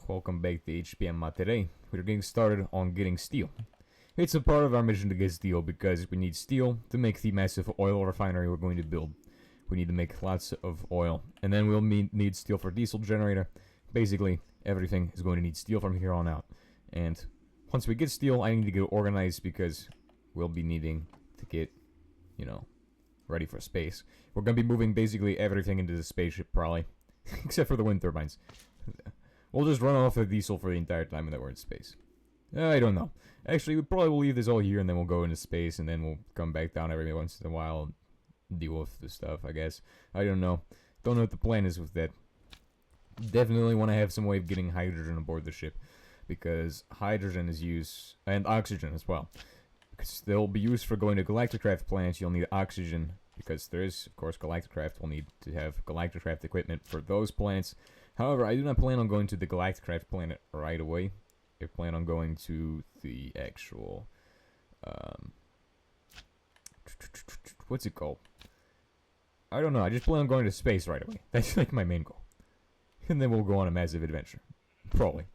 welcome back to HPM Mod. Today, we're getting started on getting steel. It's a part of our mission to get steel because we need steel to make the massive oil refinery we're going to build. We need to make lots of oil, and then we'll need steel for diesel generator. Basically, everything is going to need steel from here on out. And once we get steel, I need to get organized because we'll be needing to get, ready for space. We're going to be moving basically everything into the spaceship, probably. Except for the wind turbines. We'll just run off of diesel for the entire time that we're in space. I don't know. Actually, we probably will leave this all here and then we'll go into space and then we'll come back down every once in a while and deal with the stuff, I guess. I don't know. Don't know what the plan is with that. Definitely want to have some way of getting hydrogen aboard the ship. Because hydrogen is used, and oxygen as well. Because they'll be used for going to Galacticraft planets, you'll need oxygen. Because there is, of course, Galacticraft. We'll need to have Galacticraft equipment for those planets. However, I do not plan on going to the Galacticraft planet right away. I plan on going to the actual... what's it called? I don't know. I just plan on going to space right away. That's like my main goal. And then we'll go on a massive adventure. Probably.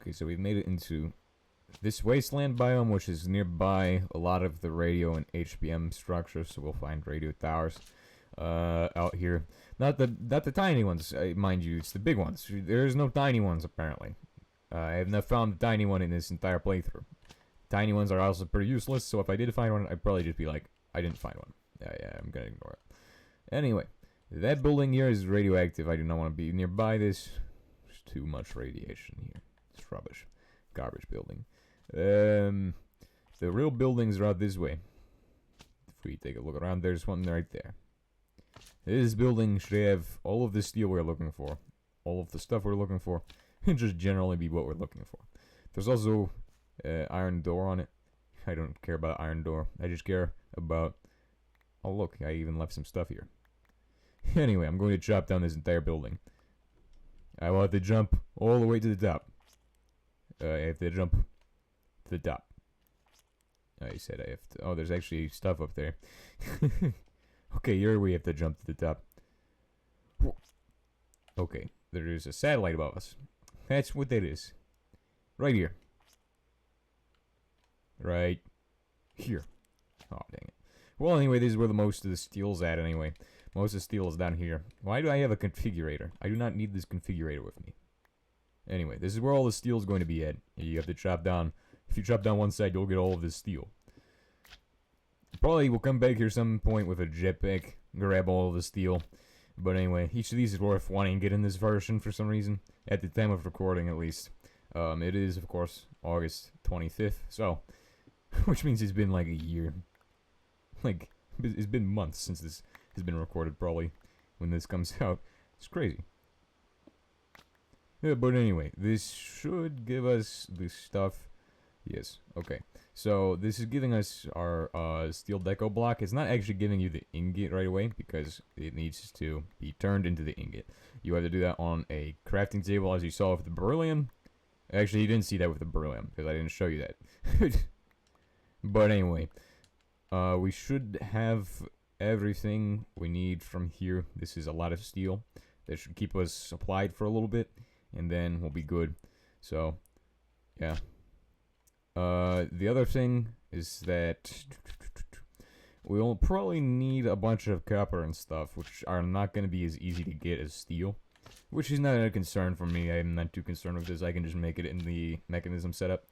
Okay, so we've made it into this wasteland biome, which is nearby a lot of the radio and HPM structures, so we'll find radio towers out here. Not the tiny ones, mind you, it's the big ones. There's no tiny ones, apparently. I have not found a tiny one in this entire playthrough. Tiny ones are also pretty useless, so if I did find one, I'd probably just be like, I didn't find one. Yeah, I'm gonna ignore it. Anyway, that building here is radioactive. I do not want to be nearby this. There's too much radiation here. It's rubbish. Garbage building. The real buildings are out this way. If we take a look around, there's one right there. This building should have all of the steel we're looking for. All of the stuff we're looking for. And just generally be what we're looking for. There's also iron door on it. I don't care about iron door. I just care about... Oh look, I even left some stuff here. Anyway, I'm going to chop down this entire building. I want to jump all the way to the top. I have to jump to the top. I said I have to... Oh, there's actually stuff up there. Okay, here we have to jump to the top. Okay, there is a satellite above us. That's what that is. Right here. Right here. Oh, dang it. Well, anyway, this is where the most of the steel's at, anyway. Most of the steel is down here. Why do I have a configurator? I do not need this configurator with me. Anyway, this is where all the steel is going to be at. You have to chop down. If you chop down one side, you'll get all of this steel. Probably we'll come back here some point with a jetpack, grab all of the steel. But anyway, each of these is worth wanting to get in this version for some reason. At the time of recording, at least. It is, of course, August 25th. So, which means it's been like a year. Like, it's been months since this has been recorded, probably, when this comes out. It's crazy. Yeah, but anyway, this should give us the stuff. Yes, okay. So, this is giving us our steel deco block. It's not actually giving you the ingot right away, because it needs to be turned into the ingot. You have to do that on a crafting table, as you saw with the beryllium. Actually, you didn't see that with the beryllium, because I didn't show you that. But anyway, we should have everything we need from here. This is a lot of steel. That should keep us supplied for a little bit, and then we'll be good. So, yeah. The other thing is that we'll probably need a bunch of copper and stuff, which are not going to be as easy to get as steel. Which is not a concern for me. I'm not too concerned with this. I can just make it in the mechanism setup.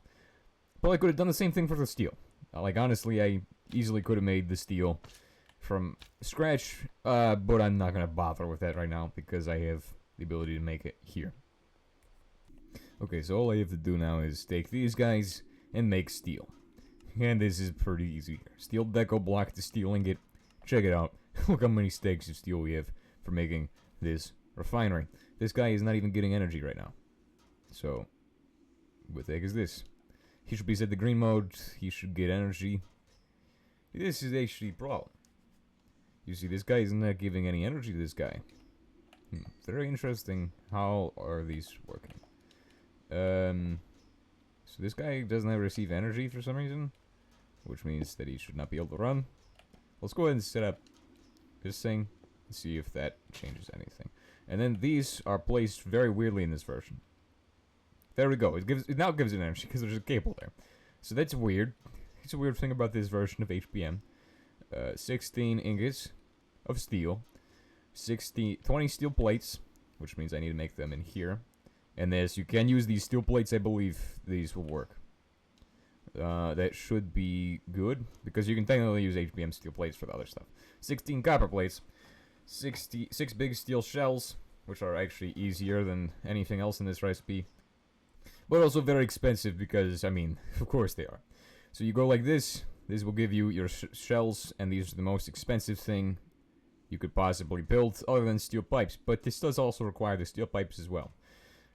Probably could have done the same thing for the steel. Like, honestly, I easily could have made the steel from scratch, but I'm not going to bother with that right now because I have the ability to make it here. Okay, so all I have to do now is take these guys and make steel. And this is pretty easy here. Steel deco block to steel ingot. Check it out. Look how many stacks of steel we have for making this refinery. This guy is not even getting energy right now. So, what the heck is this? He should be set to green mode. He should get energy. This is actually a problem. You see, this guy is not giving any energy to this guy. Very interesting. How are these working? So this guy doesn't receive energy for some reason, which means that he should not be able to run. Let's go ahead and set up this thing and see if that changes anything. And then these are placed very weirdly in this version. There we go. It now gives it energy because there's a cable there. So that's weird. It's a weird thing about this version of HBM. 16 ingots of steel. 20 steel plates, which means I need to make them in here. And this, you can use these steel plates. I believe these will work. That should be good, because you can technically use HBM steel plates for the other stuff. 16 copper plates. 6 big steel shells, which are actually easier than anything else in this recipe. But also very expensive, because, I mean, of course they are. So you go like this. This will give you your shells, and these are the most expensive thing you could possibly build, other than steel pipes. But this does also require the steel pipes as well.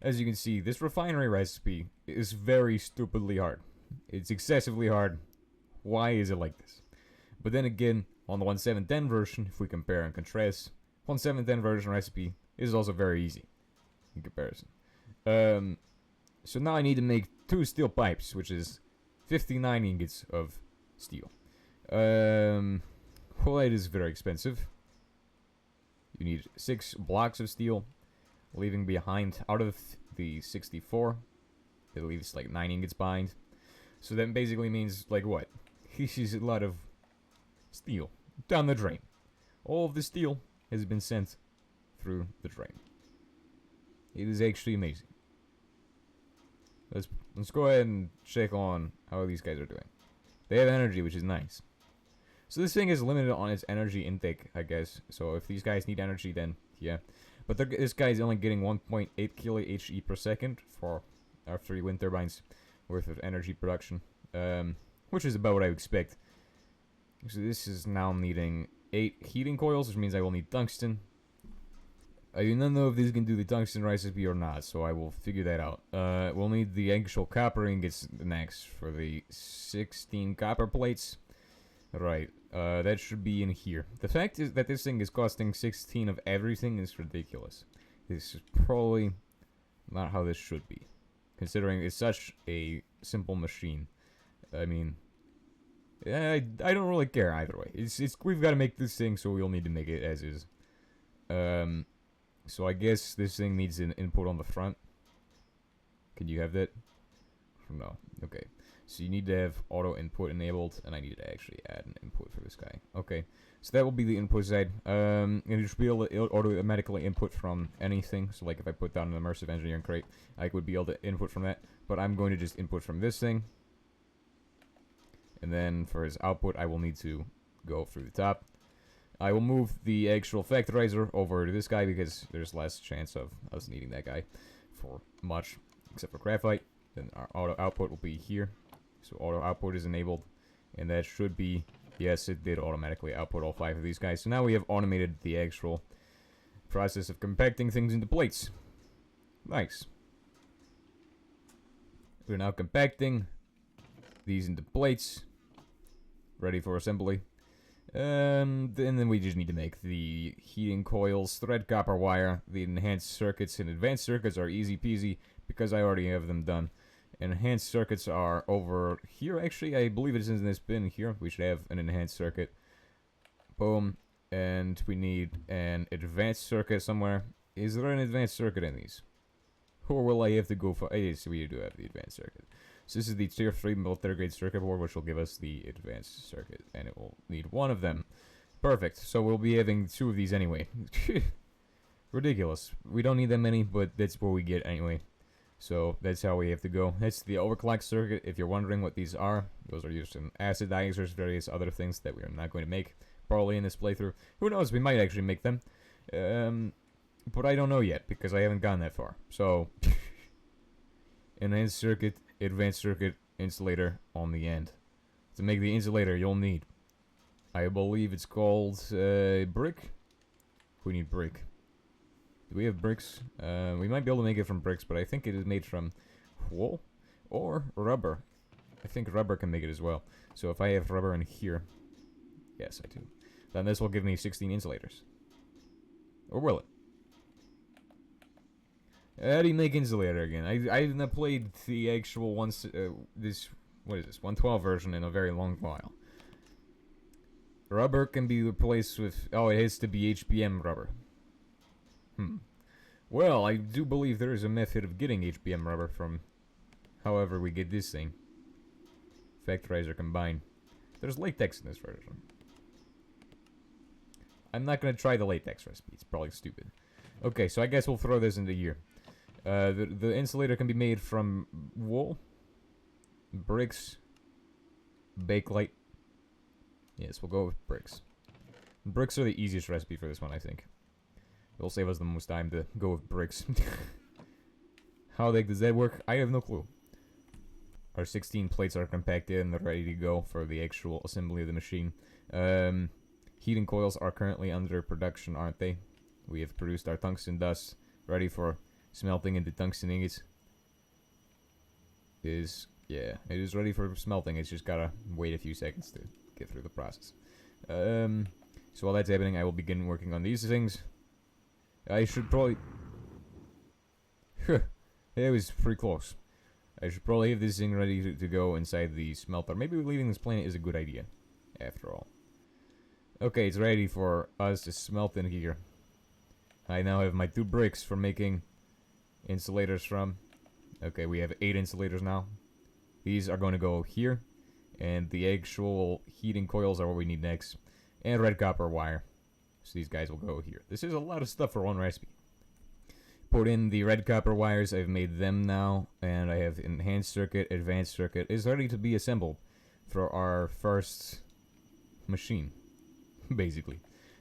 As you can see, this refinery recipe is very stupidly hard. It's excessively hard. Why is it like this? But then again, on the 1.7.10 version, if we compare and contrast, 1.7.10 version recipe is also very easy in comparison. So now I need to make 2 steel pipes, which is 59 ingots of steel. Well, that is very expensive. You need 6 blocks of steel, leaving behind, out of the 64, it leaves like 9 ingots behind. So that basically means, like, what? This is a lot of steel down the drain. All of the steel has been sent through the drain. It is actually amazing. Let's go ahead and check on how these guys are doing. They have energy, which is nice. So this thing is limited on its energy intake, I guess. So if these guys need energy, then yeah. But this guy is only getting 1.8 kilo HE per second for our 3 wind turbines worth of energy production, which is about what I would expect. So this is now needing 8 heating coils, which means I will need tungsten. I do not know if this can do the tungsten recipe or not, so I will figure that out. We'll need the actual copper ingots next for the 16 copper plates. Right, that should be in here. The fact is that this thing is costing 16 of everything is ridiculous. This is probably not how this should be, considering it's such a simple machine. I mean, I don't really care either way. We've got to make this thing, so we'll need to make it as is. So I guess this thing needs an input on the front. Can you have that? No. Okay. So you need to have auto input enabled, and I need to actually add an input for this guy. Okay. So that will be the input side. And you should be able to automatically input from anything. So like if I put down an immersive engineering crate, I would be able to input from that. But I'm going to just input from this thing. And then for his output, I will need to go through the top. I will move the actual factorizer over to this guy because there's less chance of us needing that guy for much, except for graphite. Then our auto output will be here. So auto output is enabled, and that should be, yes, it did automatically output all 5 of these guys. So now we have automated the actual process of compacting things into plates. Nice. We're now compacting these into plates, ready for assembly. And then we just need to make the heating coils, thread copper wire. The enhanced circuits and advanced circuits are easy peasy because I already have them done. Enhanced circuits are over here, actually. I believe it's in this bin here. We should have an enhanced circuit. Boom. And we need an advanced circuit somewhere. Is there an advanced circuit in these? Or will I have to go for... Yes, we do have the advanced circuit. So this is the tier 3 military grade circuit board, which will give us the advanced circuit. And it will need 1 of them. Perfect. So we'll be having 2 of these anyway. Ridiculous. We don't need that many, but that's what we get anyway. So that's how we have to go. That's the overclock circuit. If you're wondering what these are, those are used in acid dicers, various other things that we are not going to make probably in this playthrough. Who knows, we might actually make them. But I don't know yet, because I haven't gone that far. So, enhanced circuit, advanced circuit, insulator on the end. To make the insulator, you'll need, I believe it's called brick. We need brick. Do we have bricks? We might be able to make it from bricks, but I think it is made from wool or rubber. I think rubber can make it as well. So if I have rubber in here, yes, I do. Then this will give me 16 insulators. Or will it? How do you make insulator again? I haven't played the actual what is this, 112 version in a very long while. Rubber can be replaced with, oh, it has to be HBM rubber. Well, I do believe there is a method of getting HBM rubber from however we get this thing. Factorizer combined. There's latex in this version. I'm not gonna try the latex recipe. It's probably stupid. Okay, so I guess we'll throw this into here. The insulator can be made from wool, bricks, bakelite. Yes, we'll go with bricks. Bricks are the easiest recipe for this one, I think. It'll save us the most time to go with bricks. How the heck does that work? I have no clue. Our 16 plates are compacted and they're ready to go for the actual assembly of the machine. Heating coils are currently under production, aren't they? We have produced our tungsten dust, ready for smelting into tungsten ingots. Yeah, it is ready for smelting. It's just gotta wait a few seconds to get through the process. So while that's happening, I will begin working on these things. I should probably... It was pretty close. I should probably have this thing ready to go inside the smelter. Maybe leaving this planet is a good idea, after all. Okay, it's ready for us to smelt in here. I now have my 2 bricks for making insulators from. Okay, we have 8 insulators now. These are going to go here. And the actual heating coils are what we need next. And red copper wire. So these guys will go here. This is a lot of stuff for one recipe. Put in the red copper wires. I've made them now. And I have enhanced circuit, advanced circuit. Is ready to be assembled for our first machine. Basically.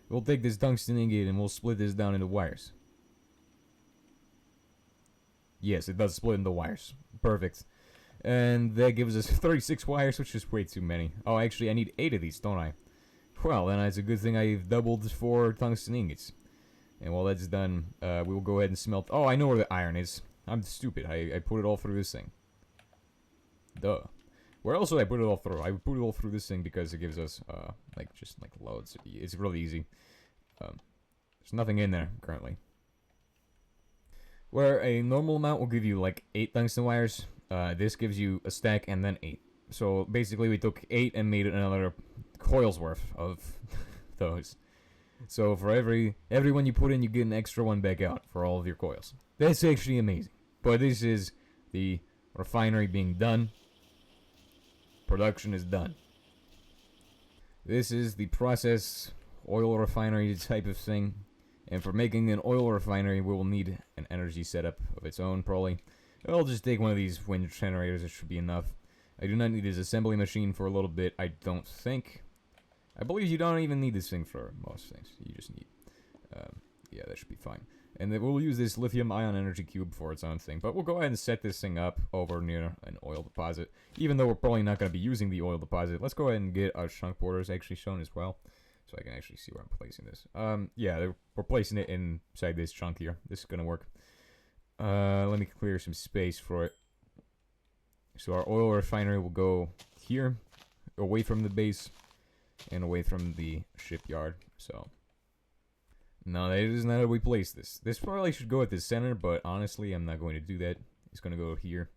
We'll take this tungsten ingot and we'll split this down into wires. Yes, it does split into wires. Perfect. And that gives us 36 wires, which is way too many. Oh, actually, I need 8 of these, don't I? Well, then it's a good thing I've doubled for tungsten ingots. And while that's done, we will go ahead and smelt... Oh, I know where the iron is. I'm stupid. I put it all through this thing. Duh. Where else would I put it all through? I would put it all through this thing because it gives us, just loads. It's really easy. There's nothing in there, currently. Where a normal amount will give you, 8 tungsten wires, this gives you a stack and then 8. So, basically, we took 8 and made another coil's worth of those. So, for every one you put in, you get an extra one back out for all of your coils. That's actually amazing. But this is the refinery being done. Production is done. This is the process oil refinery type of thing. And for making an oil refinery, we will need an energy setup of its own, probably. I'll just take one of these wind generators, it should be enough. I do not need this assembly machine for a little bit, I don't think. I believe you don't even need this thing for most things. You just need... yeah, that should be fine. And then we'll use this lithium-ion energy cube for its own thing. But we'll go ahead and set this thing up over near an oil deposit. Even though we're probably not going to be using the oil deposit. Let's go ahead and get our chunk borders actually shown as well. So I can actually see where I'm placing this. Yeah, we're placing it inside this chunk here. This is going to work. Let me clear some space for it. So our oil refinery will go here. Away from the base. And away from the shipyard. So... No, that is not how we place this. This probably should go at the center, but honestly, I'm not going to do that. It's going to go here.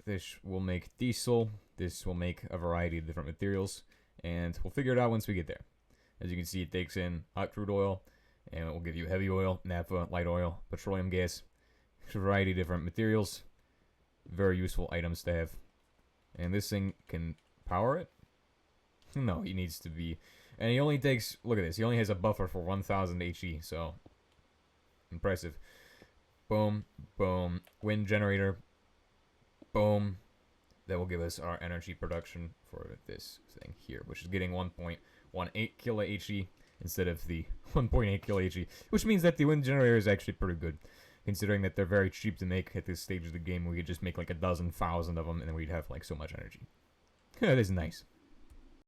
This will make diesel. This will make a variety of different materials. And we'll figure it out once we get there. As you can see, it takes in hot crude oil. And it will give you heavy oil, naphtha, light oil, petroleum gas. A variety of different materials. Very useful items to have. And this thing can power it? No, he needs to be... And he only takes, look at this, he only has a buffer for 1000 HE, so impressive. Boom, boom, wind generator, boom. That will give us our energy production for this thing here, which is getting 1.18 kilo HE instead of the 1.8 kilo HE, which means that the wind generator is actually pretty good, considering that they're very cheap to make at this stage of the game. We could just make like 12,000 of them, and then we'd have like so much energy. That is nice.